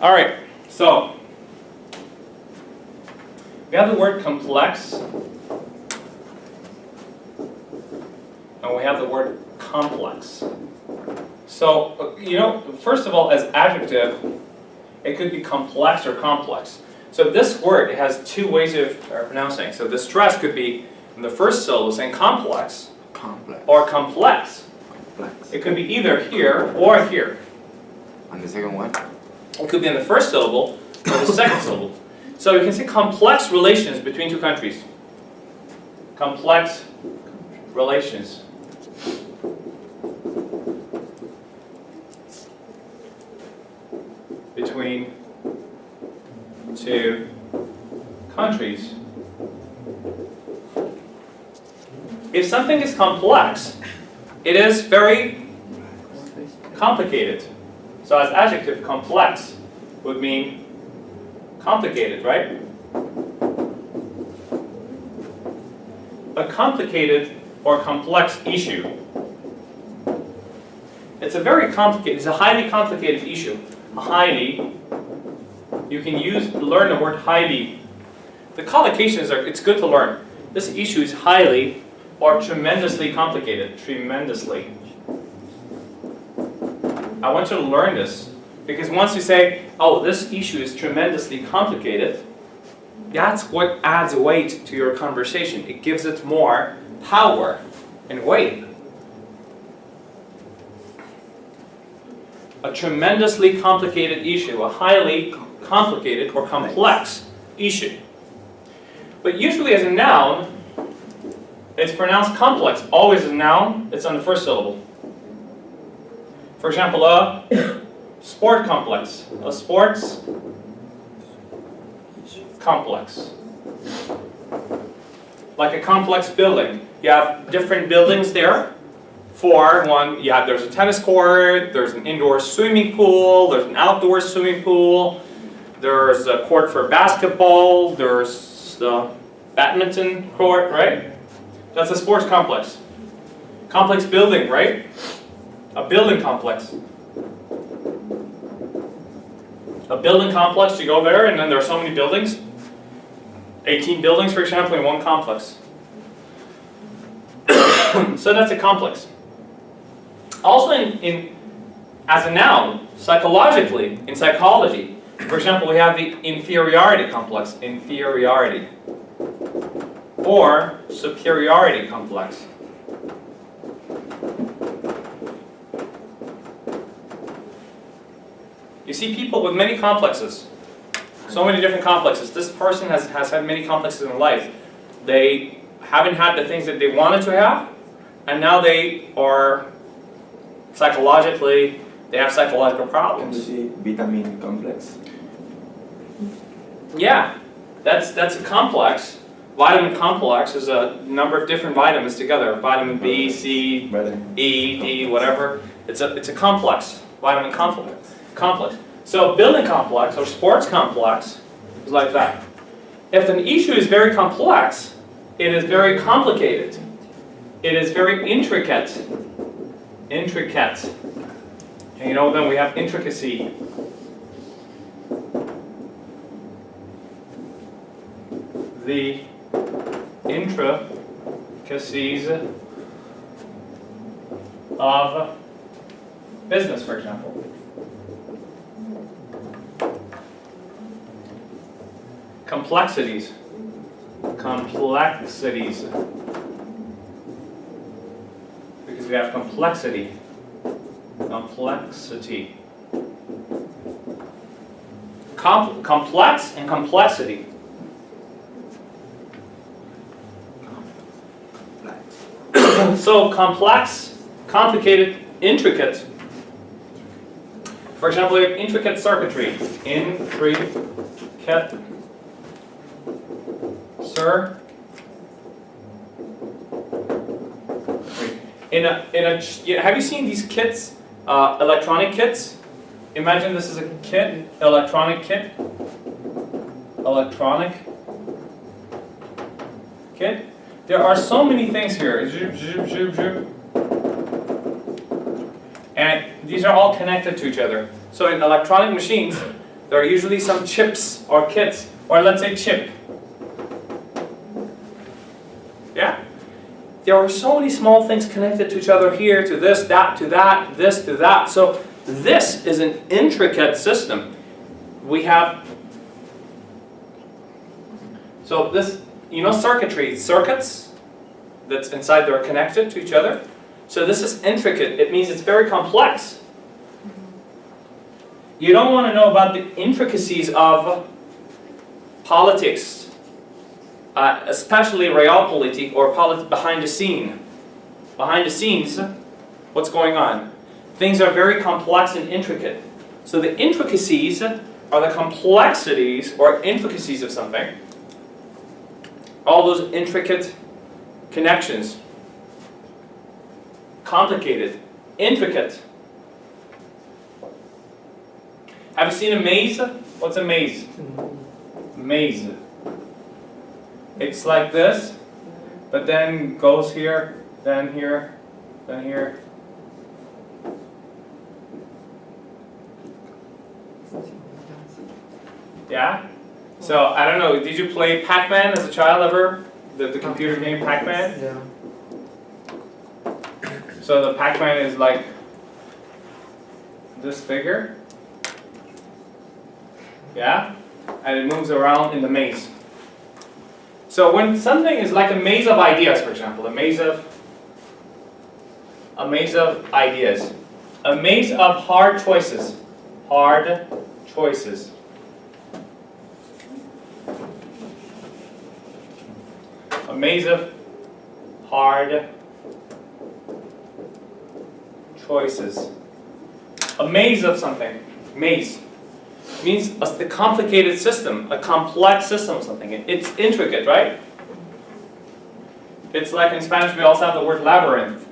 All right, so we have the word complex, and we have the word complex. So, first of all, as adjective, it could be complex or complex. So this word has two ways of pronouncing. So the stress could be in the first syllable saying complex, or complex. It could be either here or here. And the second one? It could be in the first syllable or the second syllable. So you can say complex relations between two countries. Complex relations. Between two countries. If something is complex, it is very complicated. So as adjective, complex would mean complicated, right? A complicated or complex issue. It's a very complicated, it's a highly complicated issue. Highly, you can learn the word highly. The collocations it's good to learn. This issue is highly or tremendously complicated. Tremendously. I want you to learn this, because once you say, oh, this issue is tremendously complicated, that's what adds weight to your conversation. It gives it more power and weight. A tremendously complicated issue, a highly complicated or complex issue. But usually as a noun, it's pronounced complex. Always a noun, it's on the first syllable. For example, a sport complex. A sports complex. Like a complex building. You have different buildings there. For one, there's a tennis court, there's an indoor swimming pool, there's an outdoor swimming pool, there's a court for basketball, there's the badminton court, right? That's a sports complex. Complex building, right? A building complex. A building complex, you go there and then there are so many buildings. 18 buildings, for example, in one complex. So that's a complex. Also as a noun, psychologically, in psychology, for example, we have the inferiority complex, inferiority, or superiority complex. You see people with many complexes, so many different complexes. This person has had many complexes in life. They haven't had the things that they wanted to have, and now they are psychologically, they have psychological problems. Can you see vitamin complex? Yeah, that's a complex. Vitamin complex is a number of different vitamins together. Vitamin B, C, E, D, whatever. It's a complex. Vitamin complex. So building complex or sports complex is like that. If an issue is very complex, it is very complicated. It is very intricate. Intricate. And then we have intricacy. The intricacies of business, for example. Complexities. Complexities. Because we have complexity. Complexity. Complex and complexity. So complex, complicated, intricate. For example, we have intricate circuitry. Intricate have you seen these kits, electronic kits? Imagine this is a kit, electronic kit. Electronic kit. There are so many things here. Zoop, zoop, zoop, zoop. And these are all connected to each other. So in electronic machines, there are usually some chips or kits, or let's say chip. Yeah? There are so many small things connected to each other here, to this, that, to that, this, to that. So this is an intricate system. We have, so this, you know circuitry, circuits that's inside, they're connected to each other. So this is intricate, it means it's very complex. You don't want to know about the intricacies of politics, especially realpolitik or behind the scene. Behind the scenes, what's going on? Things are very complex and intricate. So the intricacies are the complexities or intricacies of something. All those intricate connections. Complicated, intricate. Have you seen a maze? What's a maze? Maze. It's like this, but then goes here, then here, then here. Yeah? So, I don't know, did you play Pac-Man as a child ever? The computer game Pac-Man? Yeah. So the Pac-Man is like this figure. Yeah? And it moves around in the maze. So when something is like a maze of ideas, for example, a maze of ideas, a maze of hard choices, a maze of hard choices, a maze of something, maze. Means a complicated system, a complex system of something. It's intricate, right? It's like in Spanish we also have the word labyrinth.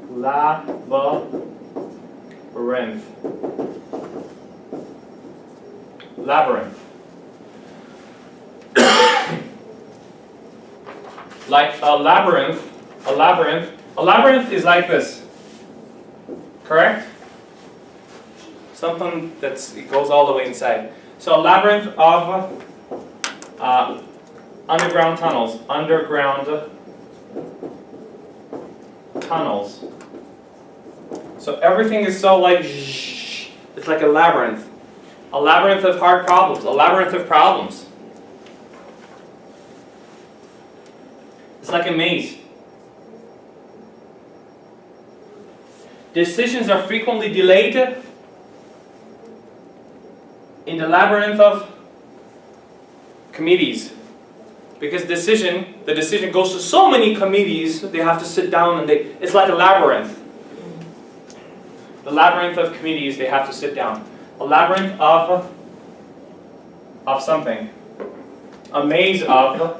Labyrinth. Labyrinth. Like a labyrinth is like this. Correct? Something it goes all the way inside. So a labyrinth of underground tunnels. So everything is so like, it's like a labyrinth. A labyrinth of hard problems. A labyrinth of problems. It's like a maze. Decisions are frequently delayed in the labyrinth of committees. Because the decision goes to so many committees, they have to sit down and it's like a labyrinth. The labyrinth of committees, they have to sit down. A labyrinth of something. A maze of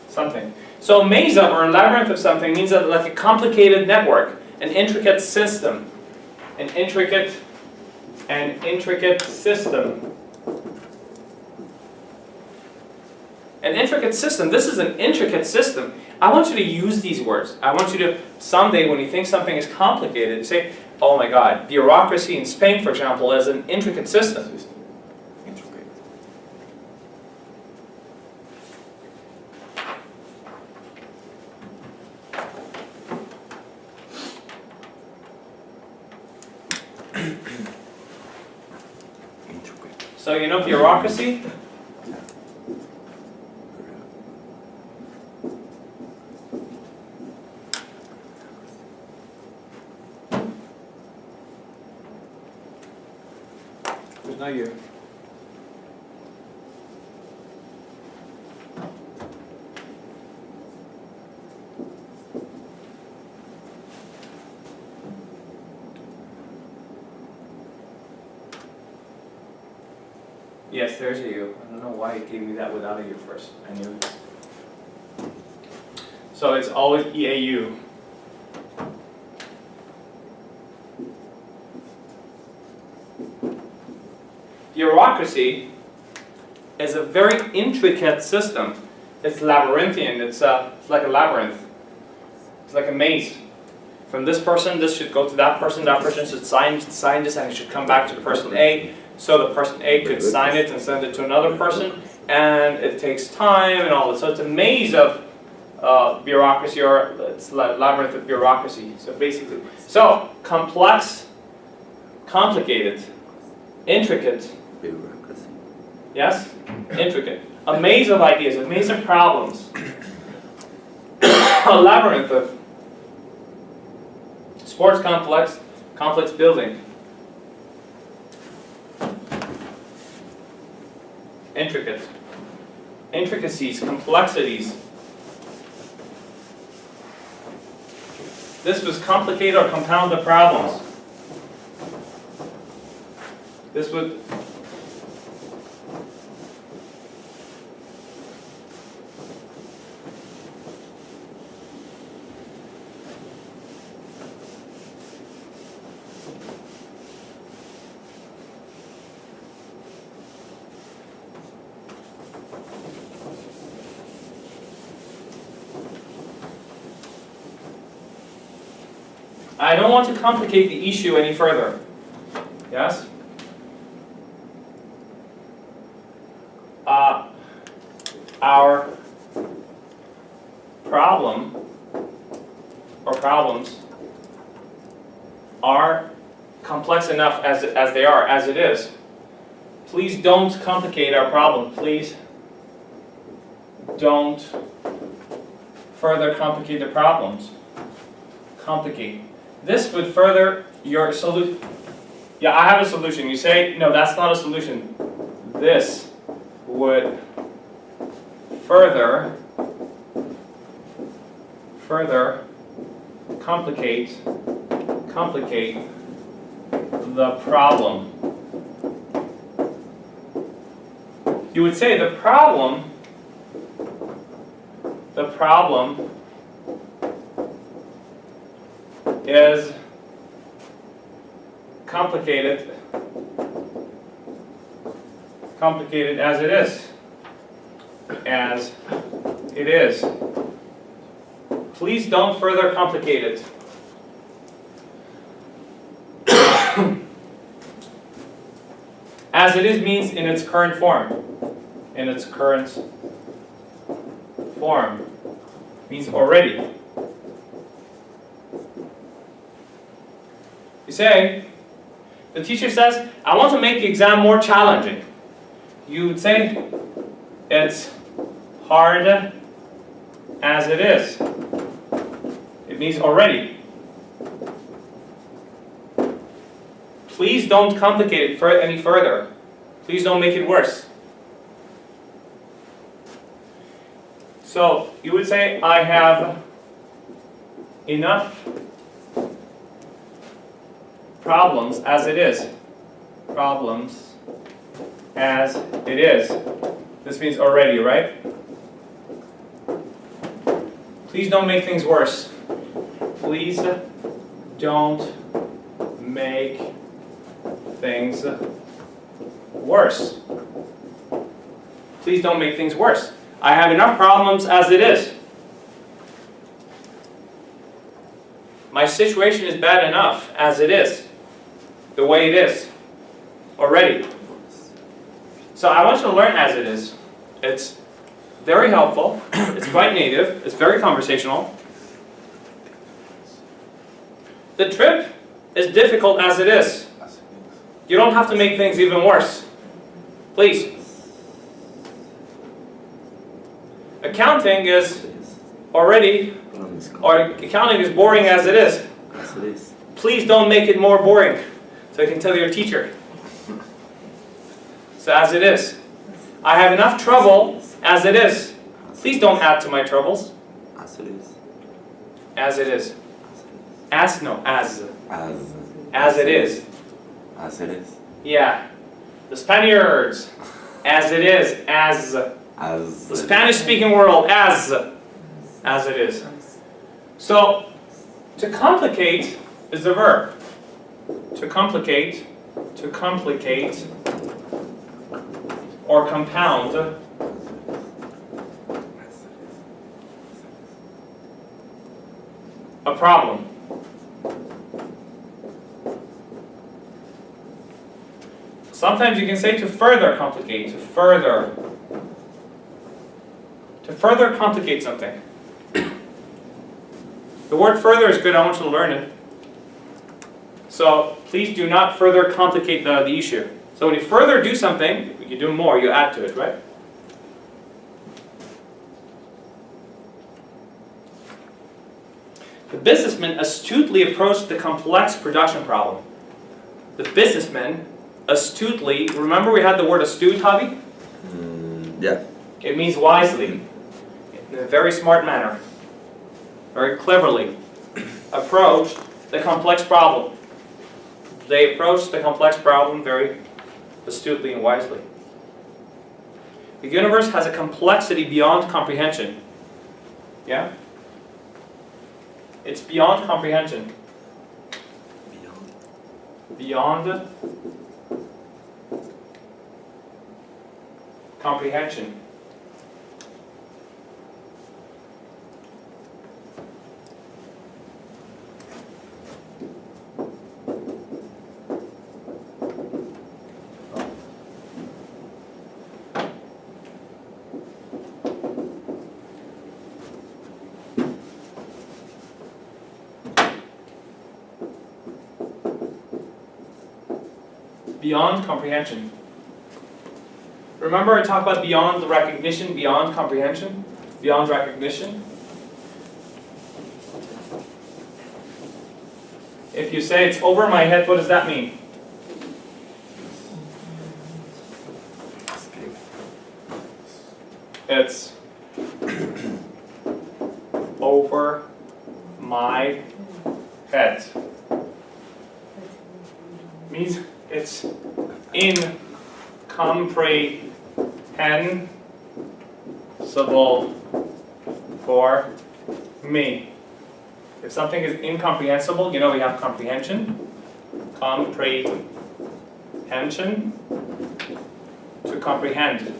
something. So a maze of or a labyrinth of something means that like a complicated network, an intricate system, an intricate system. An intricate system, this is an intricate system. I want you to use these words. I want you to, someday when you think something is complicated, say, oh my God, bureaucracy in Spain, for example, is an intricate system. So you know bureaucracy? There's no you. Yes, there's a U. I don't know why it gave me that without a U first. I knew it. So it's always EAU. Bureaucracy is a very intricate system. It's labyrinthian. It's like a labyrinth. It's like a maze. from this person, this should go to that person should sign this, and it should come back to the person A, so the person A could sign it and send it to another person, and it takes time and all this. So it's a maze of bureaucracy, or it's like labyrinth of bureaucracy. So basically, so complex, complicated, intricate. Bureaucracy. Yes? Intricate. A maze of ideas, a maze of problems. A labyrinth of sports complex building. Intricate. Intricacies, complexities. This was complicate or compound the problems. This would I don't want to complicate the issue any further. Yes? Our problem or problems are complex enough as they are, as it is. Please don't complicate our problem. Please don't further complicate the problems. Complicate. This would further your solution. Yeah, I have a solution. You say, no, that's not a solution. This would further complicate the problem. You would say the problem is complicated as it is. As it is. Please don't further complicate it. As it is means in its current form. In its current form means already. You say, the teacher says, I want to make the exam more challenging. You would say, it's hard as it is. It means already. Please don't complicate it any further. Please don't make it worse. So you would say, I have enough problems as it is. Problems as it is. This means already, right? Please don't make things worse. Please don't make things worse. Please don't make things worse. I have enough problems as it is. My situation is bad enough as it is. The way it is. Already. So I want you to learn as it is. It's very helpful. It's quite native. It's very conversational. The trip is difficult as it is. You don't have to make things even worse. Please. Accounting is already, or accounting is boring as it is. Please don't make it more boring, so you can tell your teacher. So as it is. I have enough trouble as it is. Please don't add to my troubles. As it is. As it is. As, no, as. As. As it is. As it is. Yeah. The Spaniards. As it is. As. As. The Spanish-speaking world. As. As it is. So, to complicate is the verb. To complicate, or compound a problem. Sometimes you can say to further complicate, to further complicate something. The word further is good, I want you to learn it. So please do not further complicate the issue. So when you further do something, you do more, you add to it, right? The businessman astutely approached the complex production problem. The businessman astutely, remember we had the word astute, Javi? Yeah. It means wisely, in a very smart manner, very cleverly, approached the complex problem. They approached the complex problem very astutely and wisely. The universe has a complexity beyond comprehension. Yeah? It's beyond comprehension. Beyond comprehension. Beyond comprehension. Remember I talked about beyond the recognition, beyond comprehension, beyond recognition? If you say it's over my head, what does that mean? It's over my head. Means it's incomprehensible for me. If something is incomprehensible, you know we have comprehension. Comprehension. To comprehend.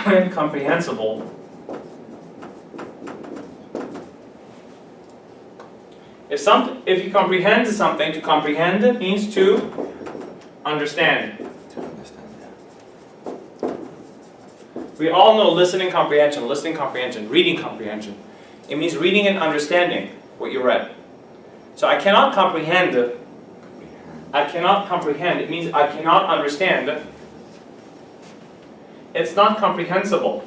Incomprehensible. If you comprehend something, to comprehend means to understand. To understand, yeah. We all know listening comprehension, reading comprehension. It means reading and understanding what you read. So I cannot comprehend. It means I cannot understand. It's not comprehensible.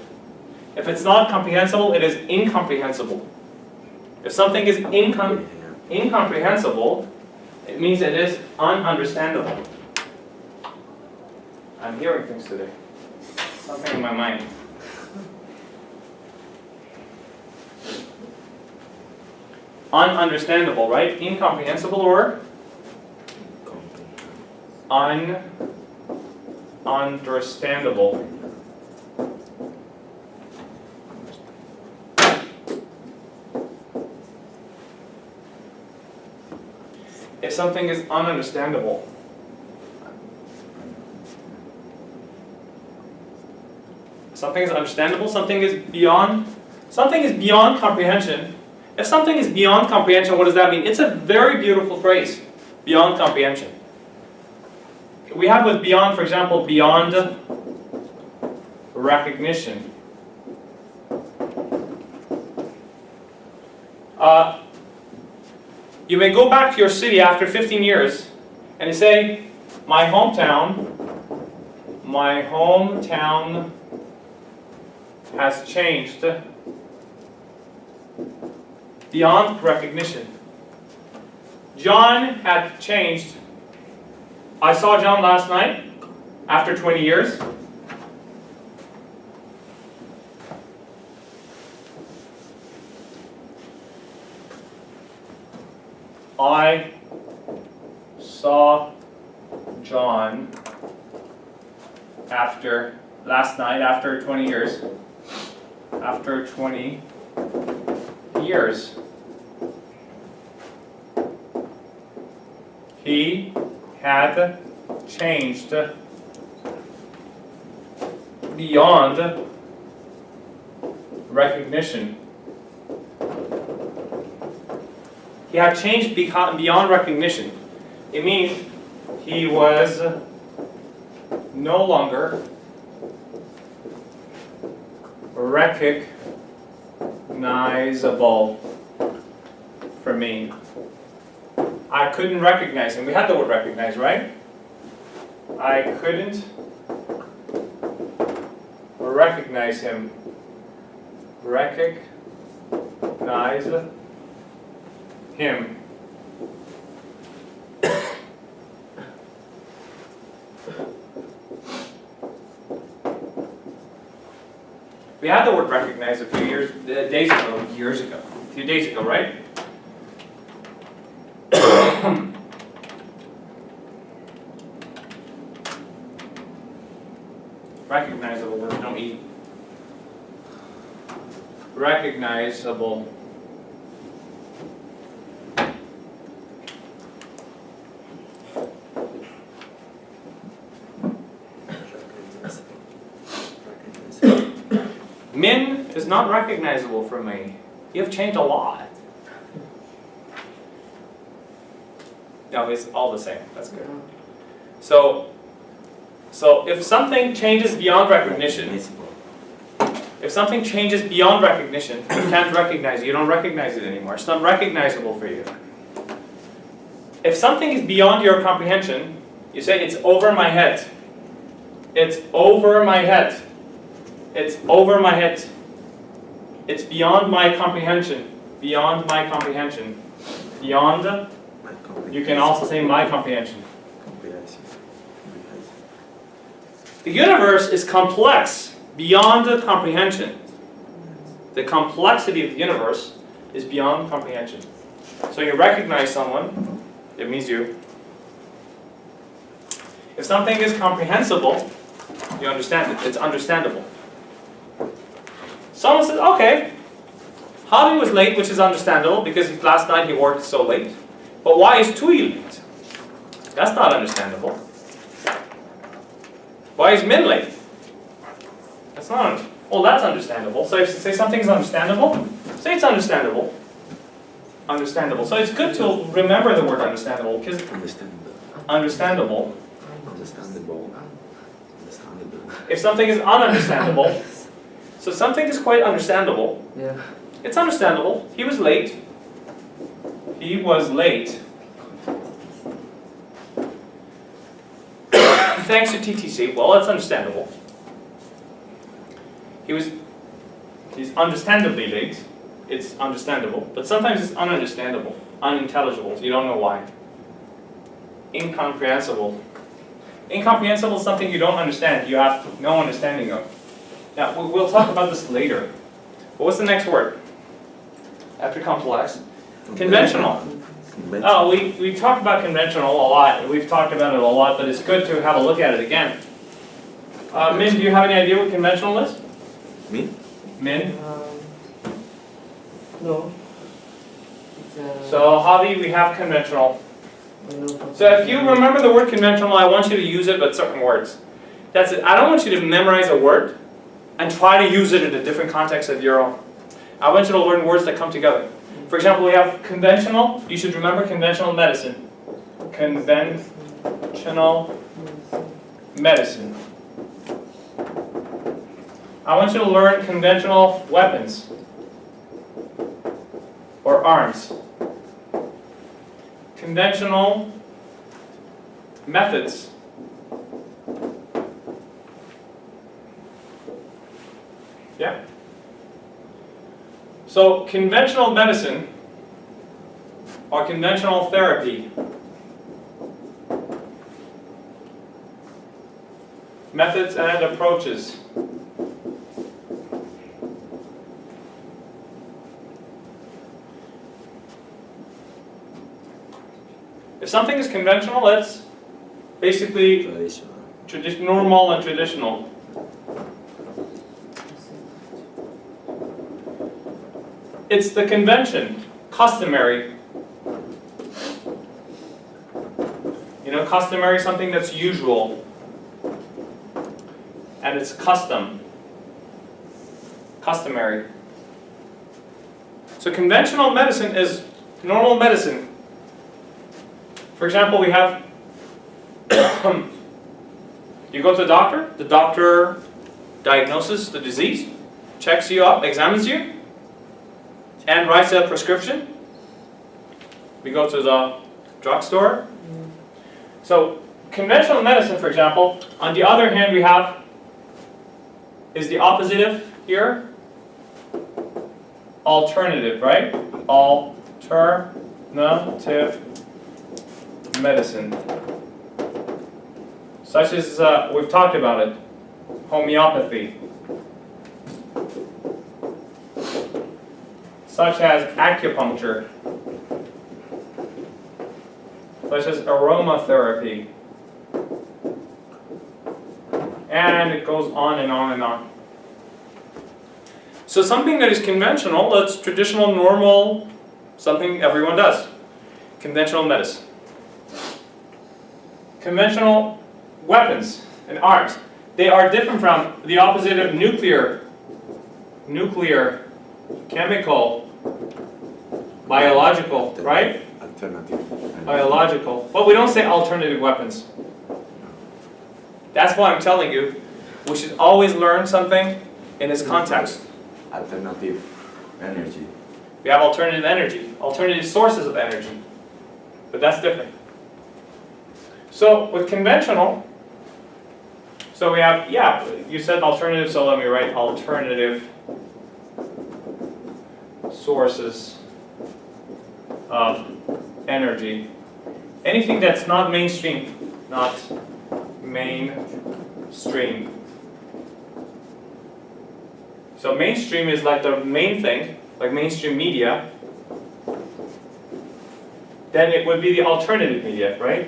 If it's not comprehensible, it is incomprehensible. If something is incomprehensible, it means it is ununderstandable. I'm hearing things today. Something in my mind. Ununderstandable, right? Incomprehensible or ununderstandable. If something is ununderstandable, something is understandable, something is beyond comprehension. If something is beyond comprehension, what does that mean? It's a very beautiful phrase, beyond comprehension. We have with beyond, for example, beyond recognition. You may go back to your city after 15 years and you say, my hometown has changed beyond recognition. John had changed. I saw John last night after 20 years. I saw John last night after 20 years. After 20 years. He had changed beyond recognition. he had changed beyond recognition. It means he was no longer recognizable for me. I couldn't recognize him. We had the word recognize, right? I couldn't recognize him. Recognize him. We had the word recognize a few days ago, right? Recognizable, there's no E. Recognizable. Min is not recognizable for me. You have changed a lot. No, it's all the same. That's good. So if something changes beyond recognition, you can't recognize it. You don't recognize it anymore. It's not recognizable for you. If something is beyond your comprehension, you say it's over my head. It's over my head. It's over my head. It's beyond my comprehension. Beyond my comprehension. Beyond. You can also say my comprehension. The universe is complex beyond the comprehension. The complexity of the universe is beyond comprehension. So you recognize someone, it means you. If something is comprehensible, you understand it. It's understandable. Someone says, okay, Javi was late, which is understandable because last night he worked so late. But why is Tui late? That's not understandable. Why is Min late? That's not, well, that's understandable. So if you say something is understandable, say it's understandable. Understandable. So it's good to remember the word understandable because understandable. If something is ununderstandable, so something is quite understandable. Yeah. It's understandable. He was late. He was late. Thanks to TTC. Well, that's understandable. He's understandably late. It's understandable. But sometimes it's ununderstandable, unintelligible. You don't know why. Incomprehensible. Incomprehensible is something you don't understand. You have no understanding of. Now, we'll talk about this later. But what's the next word? After complex. Conventional. Oh, we talked about conventional a lot. We've talked about it a lot, but it's good to have a look at it again. Min, do you have any idea what conventional is? Me? Min? No. So, Javi, we have conventional. So if you remember the word conventional, I want you to use it with certain words. That's it. I don't want you to memorize a word and try to use it in a different context of your own. I want you to learn words that come together. For example, we have conventional. You should remember conventional medicine. Conventional medicine. I want you to learn conventional weapons or arms. Conventional methods. Yeah? So, conventional medicine or conventional therapy. Methods and approaches. If something is conventional, it's basically normal and traditional. It's the convention, customary. You know, customary is something that's usual. And it's custom. Customary. So conventional medicine is Normal medicine. For example, we have, you go to the doctor diagnoses the disease, checks you up, examines you, and writes a prescription. We go to the drugstore. So conventional medicine, for example, on the other hand, we have, is the oppositive here? Alternative, right? Alternative medicine. Such as, we've talked about it, homeopathy. Such as acupuncture. Such as aromatherapy. And it goes on and on and on. So something that is conventional, that's traditional, normal, something everyone does. Conventional medicine. Conventional weapons and arms. They are different from the opposite of nuclear, chemical, biological, right? Alternative. Biological. But we don't say alternative weapons. That's why I'm telling you, we should always learn something in its context. Alternative energy. We have alternative energy, alternative sources of energy. But that's different. So with conventional, so we have, yeah, you said alternative, so let me write alternative sources of energy. Anything that's not mainstream, not mainstream. So mainstream is like the main thing, like mainstream media. Then it would be the alternative media, right?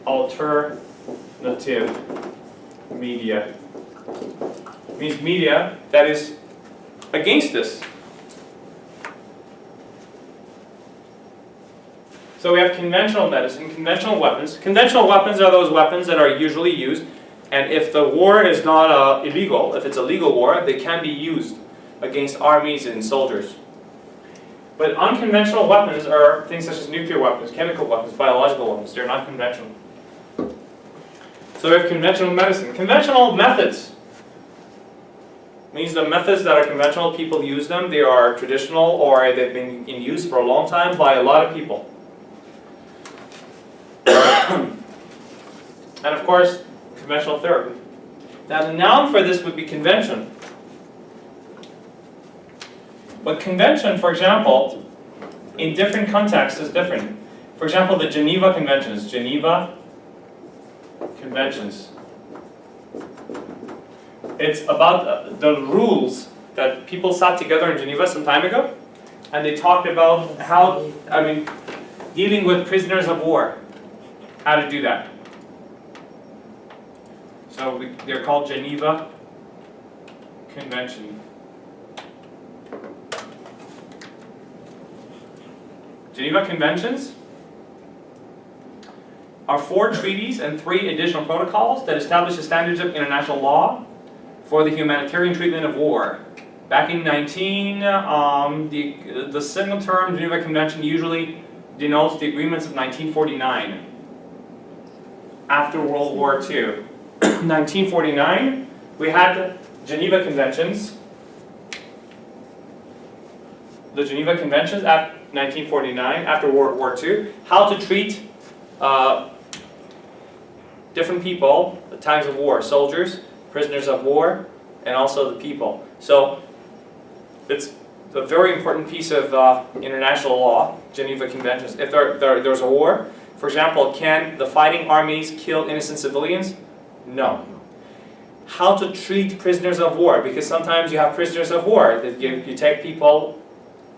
Alternative media. Means media that is against this. So we have conventional medicine, conventional weapons. Conventional weapons are those weapons that are usually used, and if the war is not illegal, if it's a legal war, they can be used against armies and soldiers. But unconventional weapons are things such as nuclear weapons, chemical weapons, biological weapons. They're not conventional. So we have conventional medicine. Conventional methods means the methods that are conventional, people use them. They are traditional or they've been in use for a long time by a lot of people. And of course, conventional therapy. Now the noun for this would be convention. But convention, for example, in different contexts is different. For example, the Geneva Conventions. Geneva Conventions. It's about the rules that people sat together in Geneva some time ago, and they talked about how, dealing with prisoners of war, how to do that. So they're called Geneva Convention. Geneva Conventions are 4 treaties and 3 additional protocols that establish the standards of international law for the humanitarian treatment of war. Back in the single term Geneva Convention usually denotes the agreements of 1949, after World War II. 1949, we had the Geneva Conventions. The Geneva Conventions at 1949, after World War II, how to treat different people at times of war, soldiers, prisoners of war, and also the people. So it's a very important piece of international law, Geneva Conventions. If there's a war, for example, can the fighting armies kill innocent civilians? No. How to treat prisoners of war, because sometimes you have prisoners of war, that you take people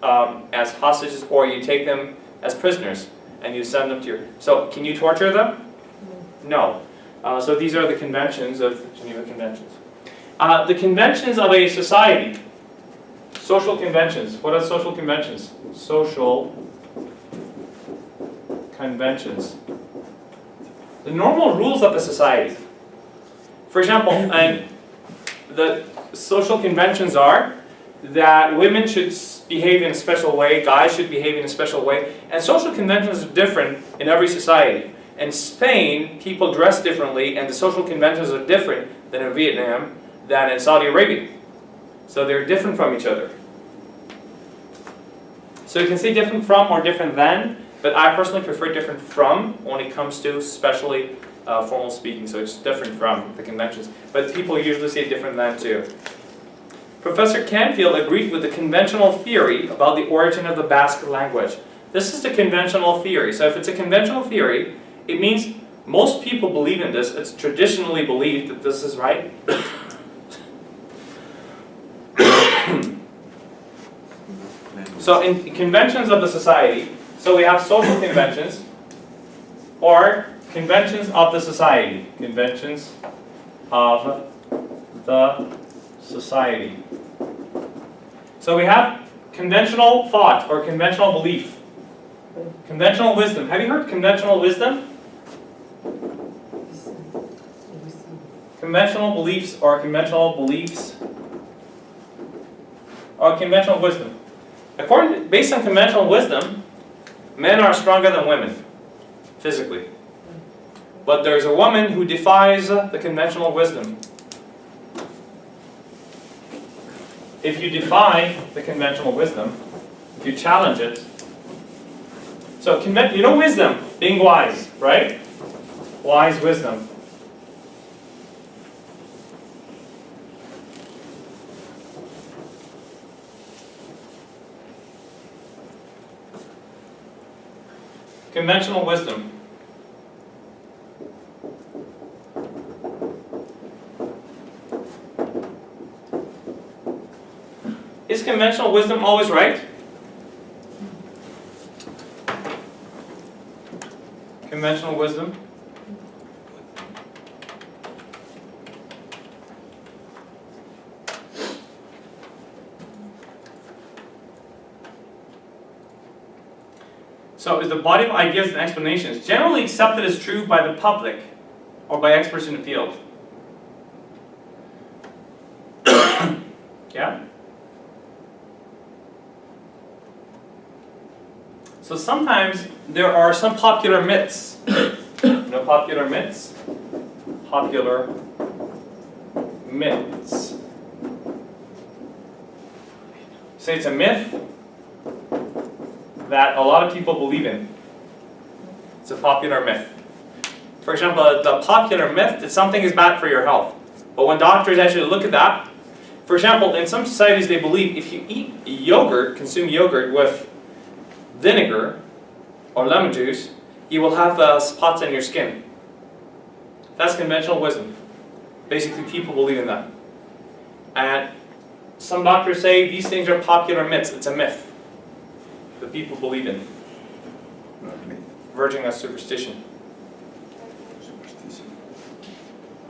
as hostages or you take them as prisoners and you send them to your... So can you torture them? No. So these are the conventions of Geneva Conventions. The conventions of a society. Social conventions. What are social conventions? Social conventions. The normal rules of the society. For example, and the social conventions are that women should behave in a special way, guys should behave in a special way, and social conventions are different in every society. In Spain, people dress differently, and the social conventions are different than in Vietnam, than in Saudi Arabia. So they're different from each other. So you can say different from or different than, but I personally prefer different from when it comes to especially formal speaking, so it's different from the conventions. But people usually say different than too. Professor Canfield agreed with the conventional theory about the origin of the Basque language. This is the conventional theory. So if it's a conventional theory, it means most people believe in this. It's traditionally believed that this is right. So in conventions of the society, so we have social conventions or conventions of the society. Conventions of the society. So we have conventional thought or conventional belief. Conventional wisdom. Have you heard conventional wisdom? Conventional beliefs or conventional beliefs or conventional wisdom. Based on conventional wisdom, men are stronger than women, physically. But there's a woman who defies the conventional wisdom. If you defy the conventional wisdom, if you challenge it, so you know wisdom, being wise, right? Wise wisdom. Conventional wisdom. Is conventional wisdom always right? Conventional wisdom? So is the body of ideas and explanations generally accepted as true by the public or by experts in the field? Yeah? So sometimes there are some popular myths. No popular myths? Popular myths. Say it's a myth that a lot of people believe in. It's a popular myth. For example, the popular myth that something is bad for your health. But when doctors actually look at that, for example, in some societies they believe if you eat yogurt, consume yogurt with vinegar or lemon juice, you will have spots on your skin. That's conventional wisdom. Basically, people believe in that. And some doctors say these things are popular myths. It's a myth that people believe in, verging on superstition.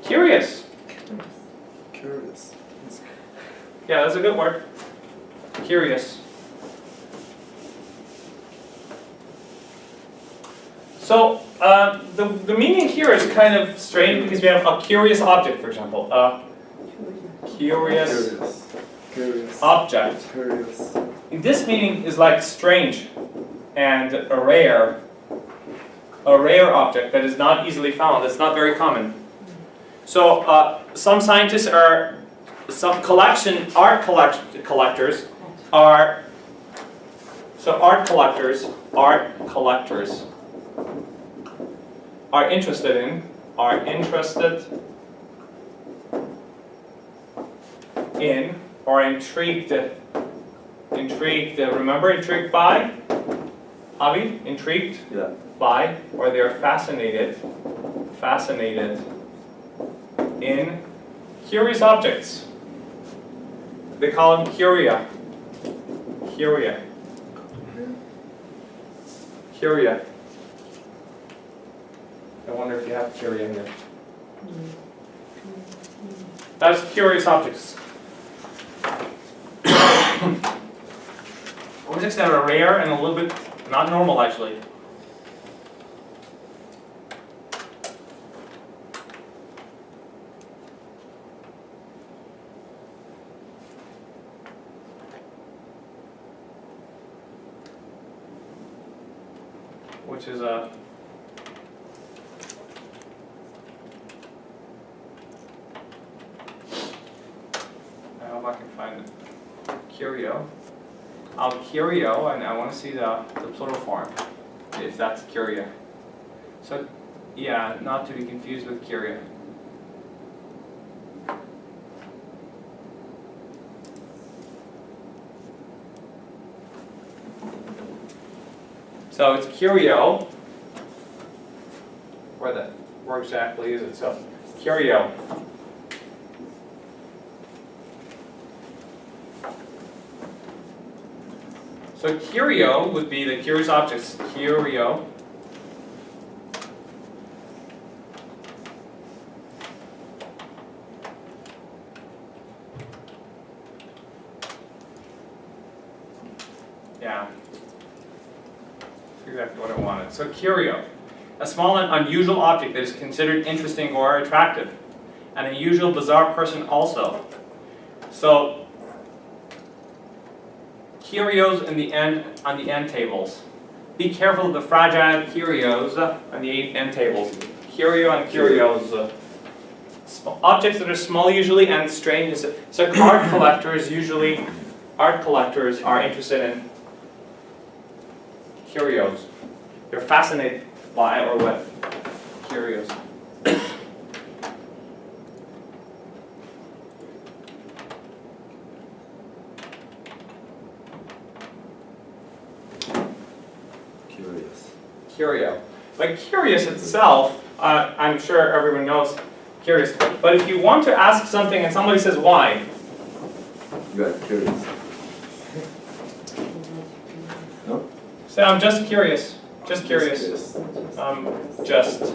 Curious. Curious. Yeah, that's a good word. Curious. So the meaning here is kind of strange because we have a curious object, for example. A curious object. Curious. This meaning is like strange and a rare object that is not easily found. It's not very common. So some scientists are, art collectors are interested in or intrigued. Remember intrigued by? Avi? Intrigued? Yeah. By, or they're fascinated in curious objects. They call them curia. Curia. I wonder if you have curia here. That's curious objects. Objects that are rare and a little bit not normal, actually. which is a I hope I can find it. Curio. Curio, and I want to see the plural form, if that's curia. So, yeah, not to be confused with curia. So it's curio. Where exactly is it? So, curio. So curio would be the curious objects. Curio. Yeah. That's exactly what I wanted. So curio. A small and unusual object that is considered interesting or attractive. An unusual, bizarre person also. So curios in the end, on the end tables. Be careful of the fragile curios on the end tables. Curio and curios. Objects that are small usually and strange. So art collectors are interested in curios. They're fascinated by or with curios. Curio. But curious itself, I'm sure everyone knows curious. But if you want to ask something and somebody says why, You are curious. No? say I'm just curious. Just curious. Just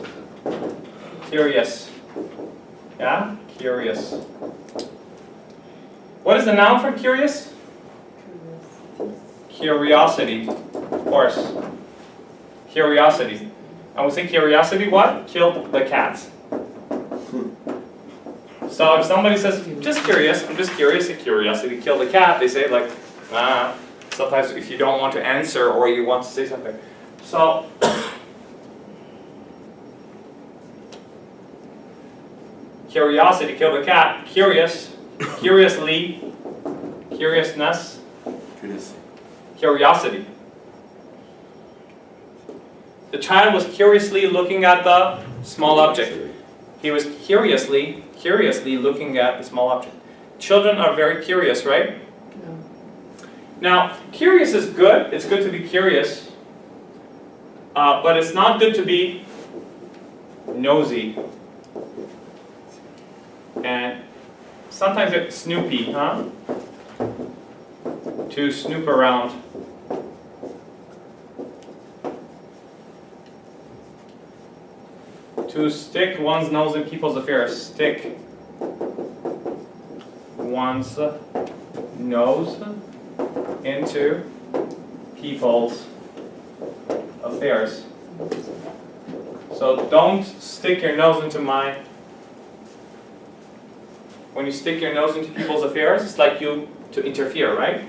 curious. Yeah? Curious. What is the noun for curious? Curiosity. Of course. Curiosity. And we say curiosity what? Killed the cats. So if somebody says, just curious, I'm just curious, and curiosity killed the cat, they say like, ah. Sometimes if you don't want to answer or you want to say something. So, curiosity killed the cat. Curious, curiously, curiousness, Curious. curiosity. The child was curiously looking at the small object. He was curiously looking at the small object. Children are very curious, right? No. Now, curious is good. It's good to be curious. But it's not good to be nosy. And sometimes it's snoopy, huh? To snoop around. To stick one's nose in people's affairs. Stick one's nose into people's affairs. So don't stick your nose into my... When you stick your nose into people's affairs, it's like you to interfere, right?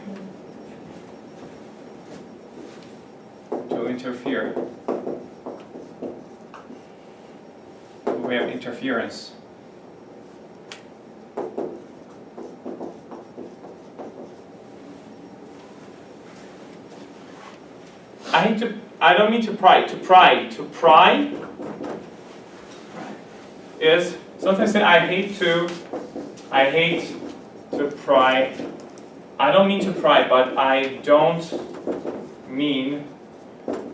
To interfere. We have interference. I don't mean to pry. To pry is, sometimes say I hate to pry. I don't mean to pry, but I don't mean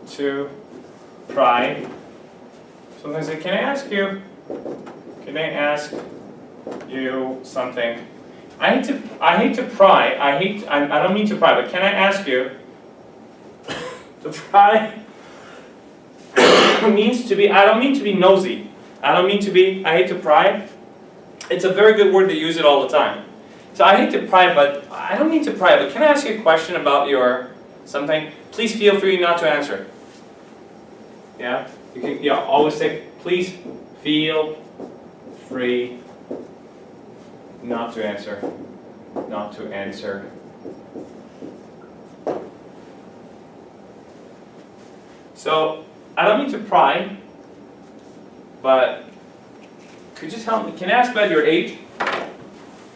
to pry. Sometimes I say, can I ask you something? I hate to pry. I don't mean to pry, but can I ask you? To pry means to be, I don't mean to be nosy. I hate to pry. It's a very good word to use it all the time. So I hate to pry, but I don't mean to pry, but can I ask you a question about your something? Please feel free not to answer. Yeah? You can always say, please feel free not to answer. Not to answer. So I don't mean to pry, but could you tell me, can I ask about your age? Can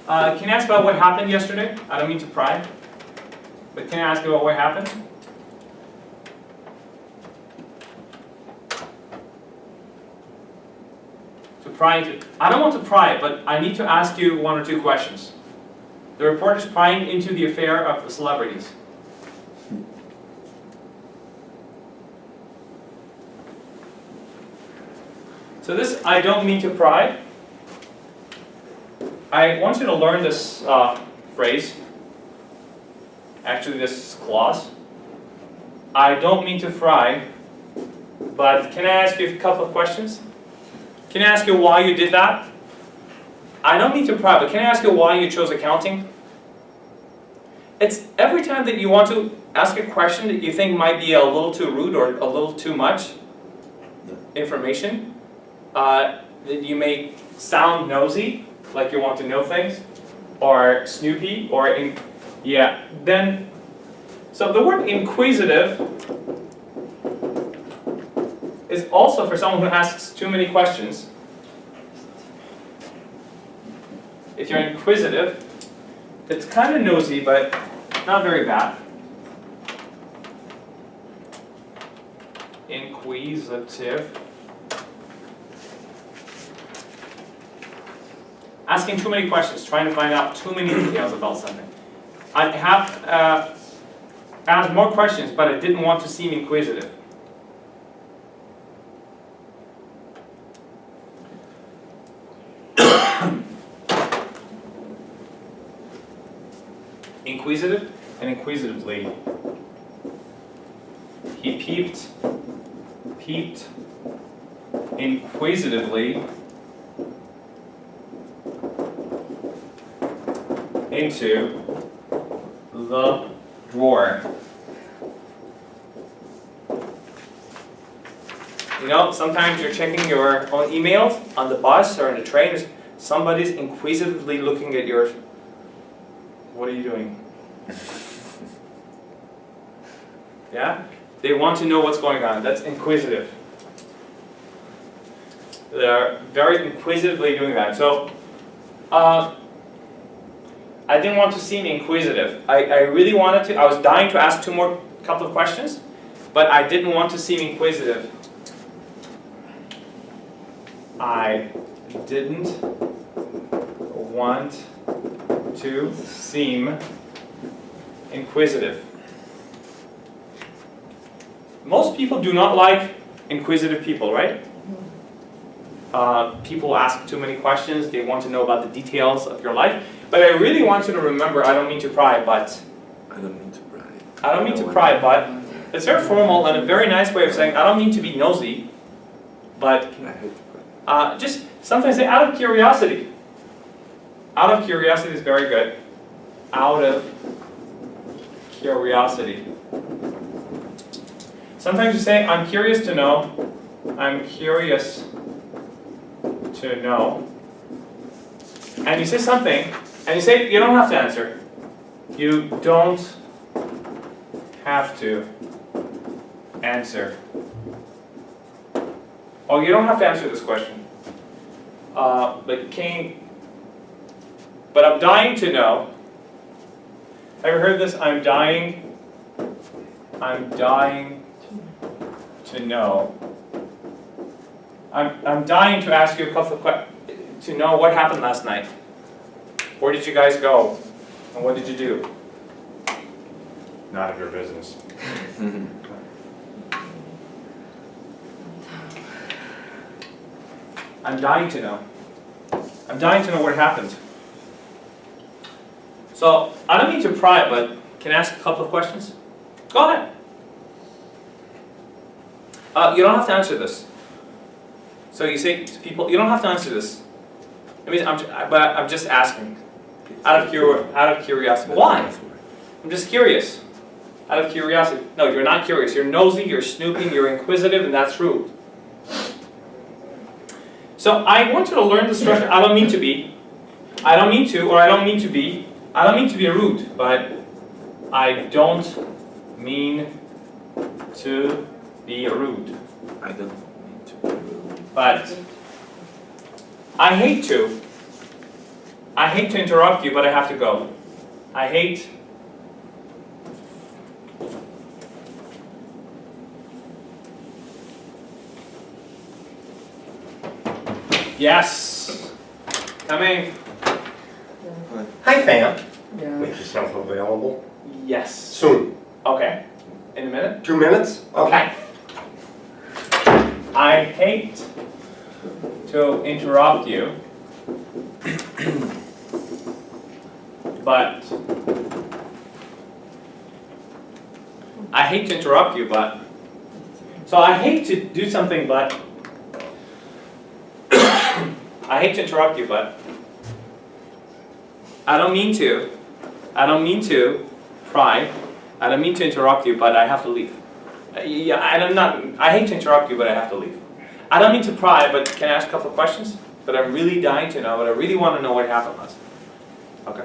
I ask about what happened yesterday? I don't mean to pry, but can I ask about what happened? I don't want to pry, but I need to ask you one or two questions. The report is prying into the affair of the celebrities. So this, I don't mean to pry. I want you to learn this phrase. Actually, this clause. I don't mean to pry, but can I ask you a couple of questions? Can I ask you why you did that? I don't mean to pry, but can I ask you why you chose accounting? It's every time that you want to ask a question that you think might be a little too rude or a little too much information, that you may sound nosy, like you want to know things, or snoopy, or then, so the word inquisitive is also for someone who asks too many questions. If you're inquisitive, it's kind of nosy, but not very bad. Inquisitive. Asking too many questions, trying to find out too many details about something. I have asked more questions, but I didn't want to seem inquisitive. Inquisitive and inquisitively. He peeped inquisitively into the drawer. You know, sometimes you're checking your own emails on the bus or in the train. Somebody's inquisitively looking at yours. What are you doing? Yeah? They want to know what's going on. That's inquisitive. They're very inquisitively doing that. So, I didn't want to seem inquisitive. I really wanted to. I was dying to ask couple of questions, but I didn't want to seem inquisitive. I didn't want to seem inquisitive. Most people do not like inquisitive people, right? People ask too many questions. They want to know about the details of your life. But I really want you to remember, I don't mean to pry, but. I don't mean to pry. I don't mean to pry, but. It's very formal and a very nice way of saying, I don't mean to be nosy, but. I hate to pry. Just sometimes say out of curiosity. Out of curiosity is very good. Out of curiosity. Sometimes you say, I'm curious to know. I'm curious to know. And you say something, and you say, you don't have to answer. You don't have to answer. Oh, you don't have to answer this question. But I'm dying to know. Ever heard this? I'm dying to know. I'm dying to ask you a couple of questions to know what happened last night. Where did you guys go? And what did you do? None of your business. I'm dying to know. I'm dying to know what happened. So, I don't mean to pry, but can I ask a couple of questions? Go ahead. You don't have to answer this. So you say to people, you don't have to answer this. I mean, I'm just asking. Out of curiosity. Why? I'm just curious. Out of curiosity. No, you're not curious. You're nosy, you're snooping, you're inquisitive, and that's rude. So I want you to learn the structure. I don't mean to be. I don't mean to, or I don't mean to be. I don't mean to be rude, but I don't mean to be rude. I don't mean to. but I hate to. I hate to interrupt you, but I have to go. I hate. Yes. Coming. Hi, fam. Yeah. Make yourself available. Yes. Soon. Okay. In a minute. 2 minutes? Okay. I hate to interrupt you, but I hate to interrupt you, but so I hate to do something, but I hate to interrupt you, but I don't mean to. I don't mean to pry. I don't mean to interrupt you, but I have to leave. Yeah, I hate to interrupt you, but I have to leave. I don't mean to pry, but can I ask a couple of questions? But I'm really dying to know, but I really want to know what happened last. Okay.